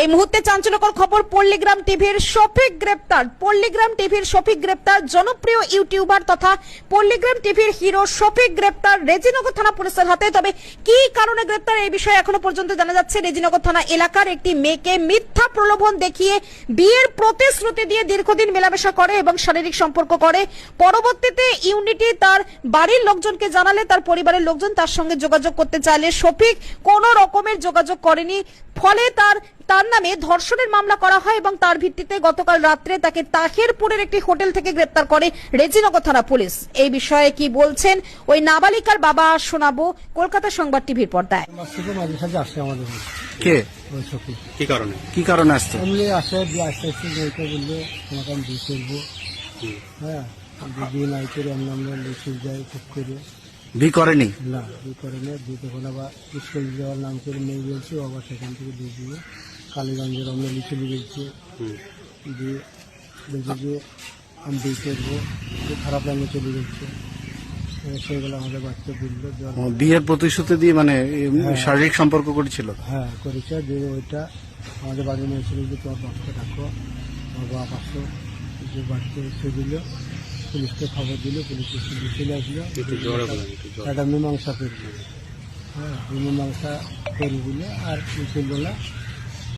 এই মুহূর্তে চাঞ্চল্যকর খবর, পল্লীগ্রাম টিভির শফিক গ্রেপ্তার। পল্লীগ্রাম টিভির শফিক গ্রেপ্তার, জনপ্রিয় ইউটিউবার তথা পল্লীগ্রাম টিভির হিরো শফিক গ্রেপ্তার রেজিনগর থানা পুলিশের হাতে। তবে কি কারণে গ্রেপ্তার এই বিষয়ে এখনো পর্যন্ত জানা যাচ্ছে। রেজিনগর থানা এলাকার একটি মেয়েকে মিথ্যা প্রলোভন দেখিয়ে বিয়ের প্রতিশ্রুতি দিয়ে দীর্ঘদিন মেলামেশা করে এবং শারীরিক সম্পর্ক করে। পরবর্তীতে ইউনিটি তার বাড়ির লোকজনকে জানালে তার পরিবারের লোকজন তার সঙ্গে যোগাযোগ করতে চাইলে শফিক কোনো রকমের যোগাযোগ করেনি। ফলে তার নামে ধর্ষণের মামলা করা হয় এবং তার ভিত্তিতে গতকাল রাত্রে তাকে তাহিরপুরের একটি হোটেল থেকে গ্রেপ্তার করে রেজিনগর থানা পুলিশ। এই বিষয়ে কি বলছেন ওই নাবালিকার বাবা শোনাবো কলকাতা সংবাদ টিভির পর্দায়। কে কি কারণে আসছে? আসে বললে তোমাকে আমি বিয়ে করবো। হ্যাঁ, বিয়ে নাই করে আমরা লিখে যাই খুব করে বি করেনি। না, বিয়ে করে না। বিয়ে তখন আবার স্কুল যাওয়ার নাম করে মেয়ে বলছে, আবার সেখান থেকে দিয়ে দিয়ে কালীগঞ্জের আমরা লিখে দিয়েছি। দিয়ে বলছে যে আমি বিয়ে করবো, খারাপ লাগে চলে যাচ্ছে। সেগুলো আমাদের বাচ্চা বললো বিয়ের প্রতিশ্রুতি দিয়ে মানে শারীরিক সম্পর্ক করেছিল। হ্যাঁ, করেছে। দিয়ে ওইটা আমাদের বাড়ি নিয়ে এসে যে তোমার বাচ্চা ডাকো, আমার বাপ আসো। যে বাচ্চা এসে দিল, পুলিশকে খবর দিল, পুলিশ চলে আসলো। একটা মীমাংসা করবে। হ্যাঁ, মীমাংসা করে দিলে আর বিকেলবেলা